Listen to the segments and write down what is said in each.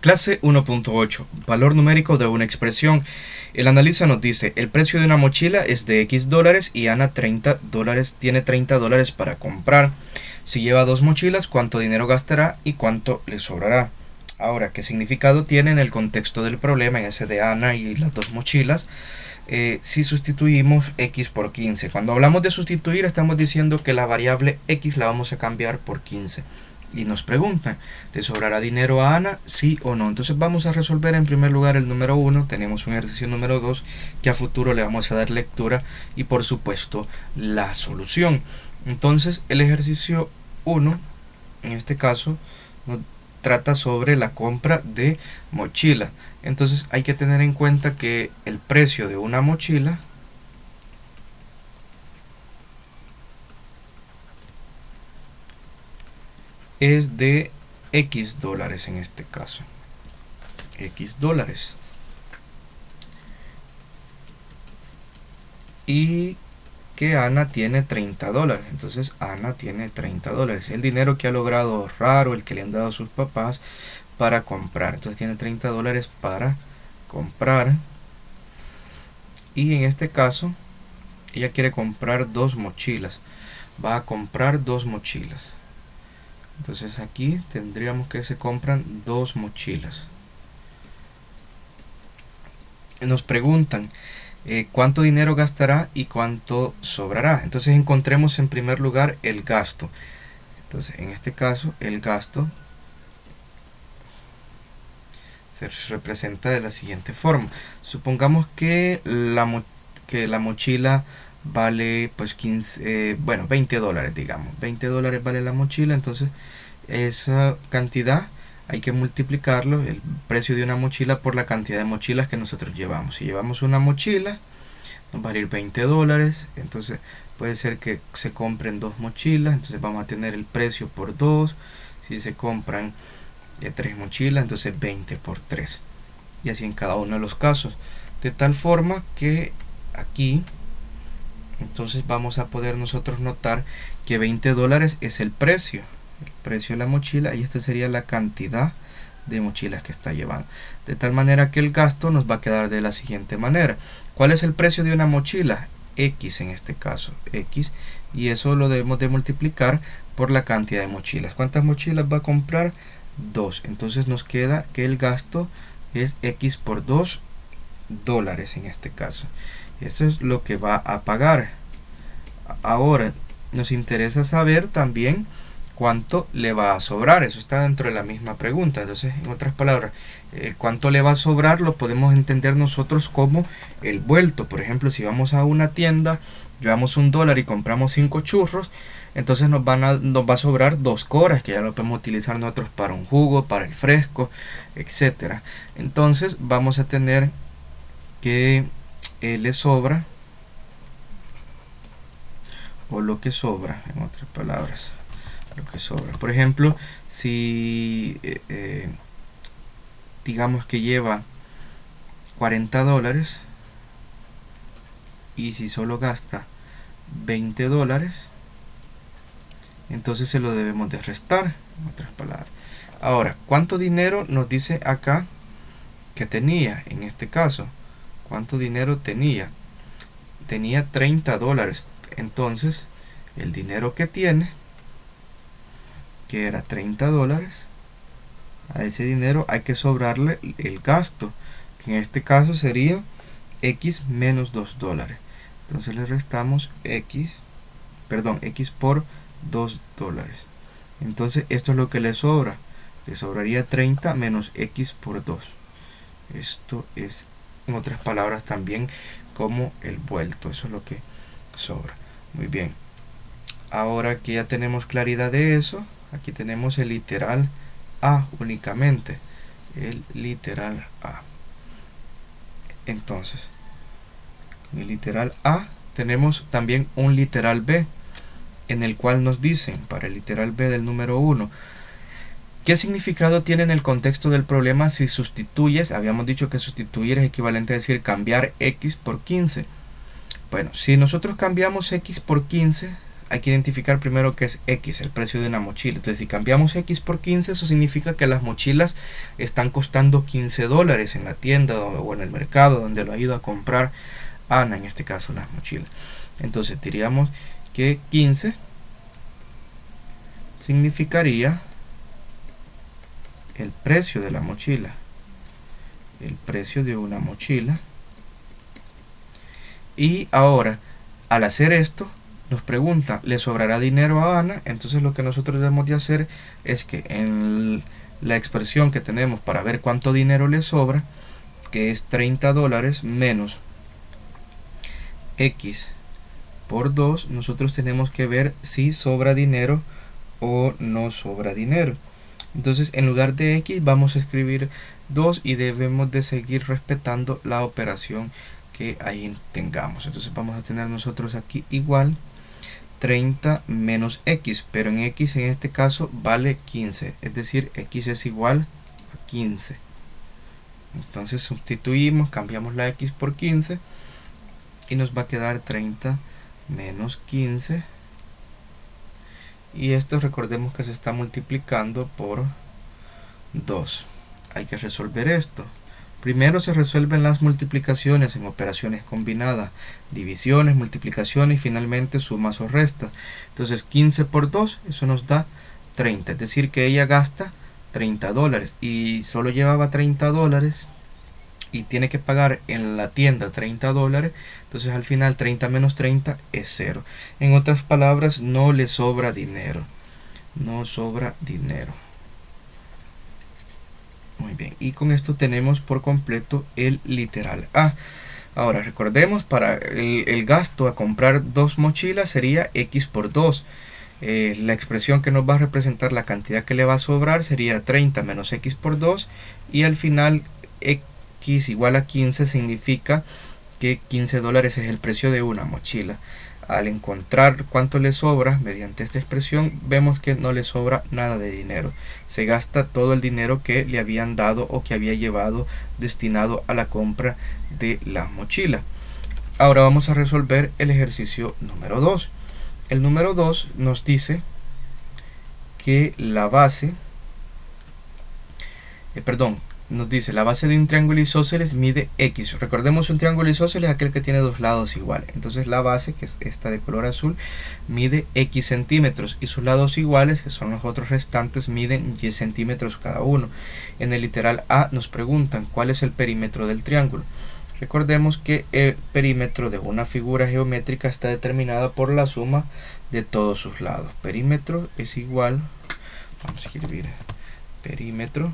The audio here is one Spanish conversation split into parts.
Clase 1.8. Valor numérico de una expresión. El analista nos dice, el precio de una mochila es de X dólares y Ana tiene $30 para comprar. Si lleva dos mochilas, ¿cuánto dinero gastará y cuánto le sobrará? Ahora, ¿qué significado tiene en el contexto del problema, en ese de Ana y las dos mochilas? Si sustituimos X por 15. Cuando hablamos de sustituir, estamos diciendo que la variable X la vamos a cambiar por 15. Y nos preguntan, ¿le sobrará dinero a Ana? ¿Sí o no? Entonces vamos a resolver en primer lugar el número 1. Tenemos un ejercicio número 2 que a futuro le vamos a dar lectura y por supuesto la solución. Entonces el ejercicio 1, en este caso, nos trata sobre la compra de mochila. Entonces hay que tener en cuenta que el precio de una mochila es de X dólares en este caso. X dólares. Y que Ana tiene $30. Entonces Ana tiene $30. El dinero que ha logrado ahorrar o el que le han dado a sus papás para comprar. Entonces tiene $30 para comprar. Y en este caso ella quiere comprar dos mochilas. Va a comprar dos mochilas. Entonces aquí tendríamos que se compran dos mochilas. Nos preguntan cuánto dinero gastará y cuánto sobrará. Entonces encontremos en primer lugar el gasto. Entonces en este caso el gasto se representa de la siguiente forma. Supongamos que la mochila vale pues $20, digamos. $20 vale la mochila, entonces esa cantidad hay que multiplicarlo, el precio de una mochila, por la cantidad de mochilas que nosotros llevamos. Si llevamos una mochila, nos va a ir $20, entonces puede ser que se compren dos mochilas, entonces vamos a tener el precio por 2. Si se compran 3 mochilas, entonces 20 por 3. Y así en cada uno de los casos. De tal forma que aquí entonces vamos a poder nosotros notar que $20 es el precio de la mochila, y esta sería la cantidad de mochilas que está llevando. De tal manera que el gasto nos va a quedar de la siguiente manera. ¿Cuál es el precio de una mochila? X en este caso, X, y eso lo debemos de multiplicar por la cantidad de mochilas. ¿Cuántas mochilas va a comprar? 2. Entonces nos queda que el gasto es X por $2 en este caso. Esto es lo que va a pagar. Ahora nos interesa saber también cuánto le va a sobrar. Eso está dentro de la misma pregunta. Entonces, en otras palabras, cuánto le va a sobrar lo podemos entender nosotros como el vuelto. Por ejemplo, si vamos a una tienda, llevamos $1 y compramos 5 churros, entonces nos va a sobrar 2 coras, que ya lo podemos utilizar nosotros para un jugo, para el fresco, etcétera. Entonces vamos a tener que le sobra, o lo que sobra, en otras palabras, lo que sobra. Por ejemplo, si digamos que lleva $40 y si solo gasta $20, entonces se lo debemos de restar, en otras palabras. Ahora, ¿cuánto dinero nos dice acá que tenía? En este caso, ¿cuánto dinero tenía? Tenía $30. Entonces, el dinero que tiene, que era $30, a ese dinero hay que sobrarle el gasto, que en este caso sería X menos $2. Entonces le restamos X por $2. Entonces esto es lo que le sobra. Le sobraría 30 menos X por 2. Esto es, en otras palabras, también como el vuelto. Eso es lo que sobra. Muy bien. Ahora que ya tenemos claridad de eso, aquí tenemos el literal A únicamente. El literal A. Entonces, en el literal A tenemos también un literal B, en el cual nos dicen, para el literal B del número 1, ¿qué significado tiene en el contexto del problema si sustituyes? Habíamos dicho que sustituir es equivalente a decir cambiar X por 15. Bueno, si nosotros cambiamos X por 15, hay que identificar primero qué es X, el precio de una mochila. Entonces si cambiamos X por 15, eso significa que las mochilas están costando $15 en la tienda o en el mercado donde lo ha ido a comprar Ana, en este caso las mochilas. Entonces diríamos que 15 significaría el precio de la mochila, el precio de una mochila. Y ahora, al hacer esto, nos pregunta, ¿le sobrará dinero a Ana? Entonces lo que nosotros debemos de hacer es que en la expresión que tenemos para ver cuánto dinero le sobra, que es $30 menos X por 2, nosotros tenemos que ver si sobra dinero o no sobra dinero. Entonces en lugar de X vamos a escribir 2 y debemos de seguir respetando la operación que ahí tengamos. Entonces vamos a tener nosotros aquí igual 30 menos X, pero en X en este caso vale 15, es decir, X es igual a 15. Entonces sustituimos, cambiamos la X por 15 y nos va a quedar 30 menos 15, y esto recordemos que se está multiplicando por 2. Hay que resolver esto. Primero se resuelven las multiplicaciones en operaciones combinadas, divisiones, multiplicaciones y finalmente sumas o restas. Entonces 15 por 2, eso nos da 30, es decir que ella gasta $30 y solo llevaba $30 y tiene que pagar en la tienda $30. Entonces al final 30 menos 30 es 0. En otras palabras, no le sobra dinero, no sobra dinero. Muy bien, y con esto tenemos por completo el literal A. Ahora recordemos, para el gasto a comprar 2 mochilas sería X por 2. La expresión que nos va a representar la cantidad que le va a sobrar sería 30 menos X por 2, y al final X igual a 15 significa que $15 es el precio de una mochila. Al encontrar cuánto le sobra mediante esta expresión, vemos que no le sobra nada de dinero. Se gasta todo el dinero que le habían dado o que había llevado destinado a la compra de la mochila. Ahora vamos a resolver el ejercicio número 2. El número 2 nos dice que la base, nos dice la base de un triángulo isósceles mide X. Recordemos, un triángulo isósceles es aquel que tiene dos lados iguales. Entonces la base, que es esta de color azul, mide X centímetros y sus lados iguales, que son los otros restantes, miden Y centímetros cada uno. En el literal A nos preguntan cuál es el perímetro del triángulo. Recordemos que el perímetro de una figura geométrica está determinada por la suma de todos sus lados. Perímetro es igual, vamos a escribir perímetro,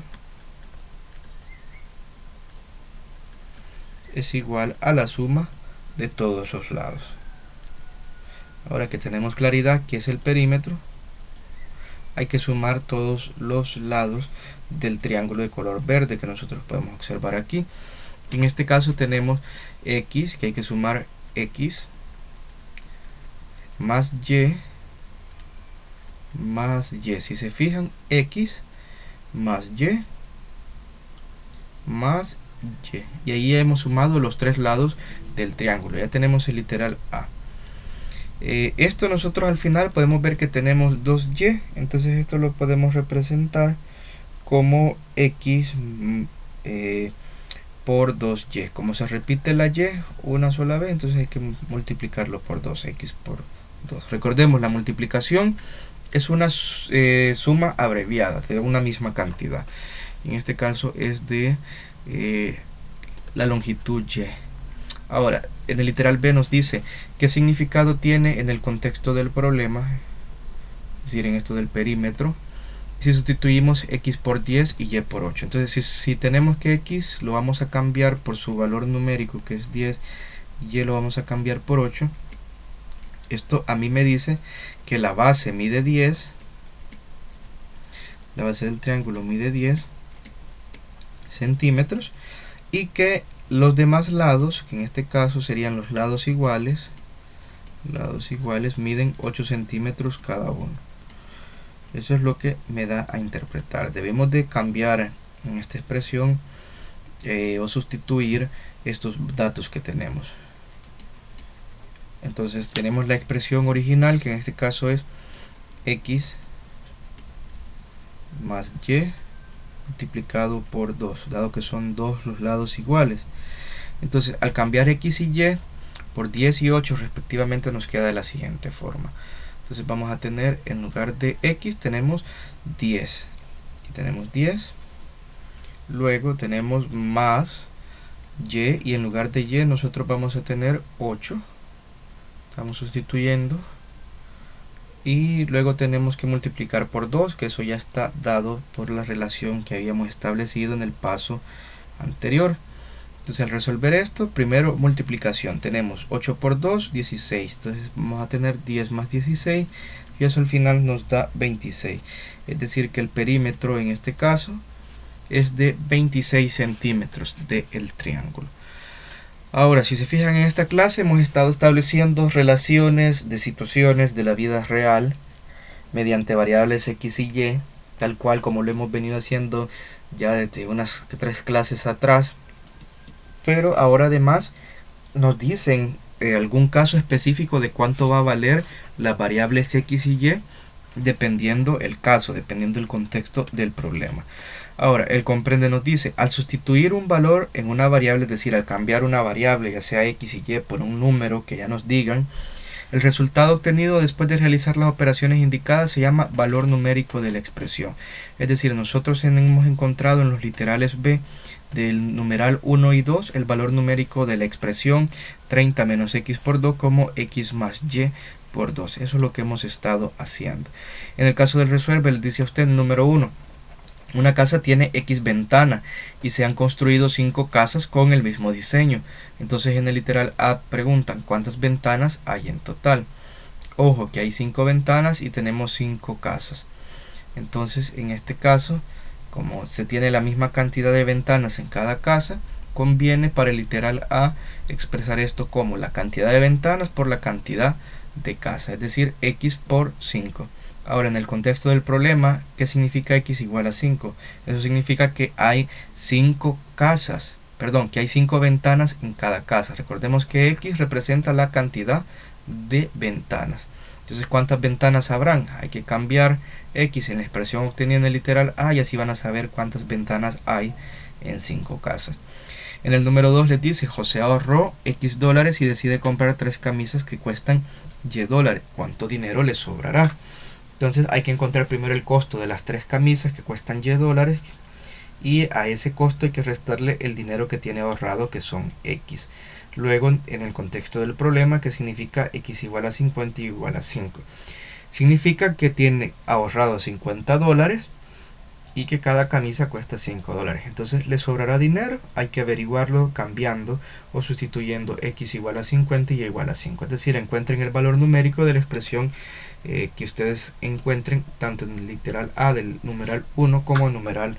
es igual a la suma de todos los lados. Ahora que tenemos claridad que es el perímetro, hay que sumar todos los lados del triángulo de color verde que nosotros podemos observar aquí. En este caso tenemos X, que hay que sumar X más Y más Y. Si se fijan, X más Y más Y. Y ahí hemos sumado los tres lados del triángulo. Ya tenemos el literal A. Esto nosotros al final podemos ver que tenemos 2Y. Entonces esto lo podemos representar como X por 2Y. Como se repite la Y una sola vez, entonces hay que multiplicarlo por 2X por 2. Recordemos, la multiplicación es una suma abreviada de una misma cantidad. En este caso es de la longitud Y. Ahora, en el literal B nos dice qué significado tiene en el contexto del problema, es decir, en esto del perímetro, si sustituimos X por 10 y Y por 8. Entonces, si tenemos que X lo vamos a cambiar por su valor numérico, que es 10, y Y lo vamos a cambiar por 8. Esto a mí me dice que la base mide 10, la base del triángulo mide 10 centímetros, y que los demás lados, que en este caso serían los lados iguales, miden 8 centímetros cada uno. Eso es lo que me da a interpretar. Debemos de cambiar en esta expresión o sustituir estos datos que tenemos. Entonces tenemos la expresión original, que en este caso es x más y multiplicado por 2, dado que son dos los lados iguales. Entonces al cambiar x y y por 10 y 8 respectivamente, nos queda de la siguiente forma. Entonces vamos a tener, en lugar de x tenemos 10, y tenemos 10, luego tenemos más y en lugar de y nosotros vamos a tener 8, estamos sustituyendo, y luego tenemos que multiplicar por 2, que eso ya está dado por la relación que habíamos establecido en el paso anterior. Entonces al resolver esto, primero multiplicación, tenemos 8 por 2, 16, entonces vamos a tener 10 más 16, y eso al final nos da 26, es decir que el perímetro en este caso es de 26 centímetros del triángulo. Ahora, si se fijan, en esta clase hemos estado estableciendo relaciones de situaciones de la vida real mediante variables x y y, tal cual como lo hemos venido haciendo ya desde unas 3 clases atrás. Pero ahora además nos dicen algún caso específico de cuánto va a valer las variables x y y, dependiendo el caso, dependiendo el contexto del problema. Ahora, el comprende nos dice, al sustituir un valor en una variable, es decir, al cambiar una variable, ya sea x y y, por un número que ya nos digan, el resultado obtenido después de realizar las operaciones indicadas se llama valor numérico de la expresión. Es decir, nosotros hemos encontrado en los literales b del numeral 1 y 2 el valor numérico de la expresión 30 menos x por 2 como x más y por 2. Eso es lo que hemos estado haciendo. En el caso del resuelve, le dice a usted, número 1, una casa tiene x ventana y se han construido 5 casas con el mismo diseño. Entonces en el literal A preguntan cuántas ventanas hay en total. Ojo que hay 5 ventanas y tenemos 5 casas. Entonces en este caso, como se tiene la misma cantidad de ventanas en cada casa, conviene para el literal A expresar esto como la cantidad de ventanas por la cantidad de casas, es decir, x por 5. Ahora, en el contexto del problema, ¿qué significa x igual a 5? Eso significa que hay 5 casas, perdón, que hay 5 ventanas en cada casa. Recordemos que x representa la cantidad de ventanas. Entonces, ¿cuántas ventanas habrán? Hay que cambiar x en la expresión obtenida en el literal A y así van a saber cuántas ventanas hay en 5 casas. En el número 2 les dice, José ahorró x dólares y decide comprar 3 camisas que cuestan y dólares. ¿Cuánto dinero le sobrará? Entonces hay que encontrar primero el costo de las 3 camisas que cuestan y dólares, y a ese costo hay que restarle el dinero que tiene ahorrado, que son x. Luego, en el contexto del problema, que significa x igual a 50 y igual a 5. Significa que tiene ahorrado 50 dólares y que cada camisa cuesta 5 dólares. Entonces le sobrará dinero, hay que averiguarlo cambiando o sustituyendo x igual a 50 y y igual a 5. Es decir, encuentren el valor numérico de la expresión que ustedes encuentren tanto en el literal A del numeral 1 como el numeral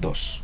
2.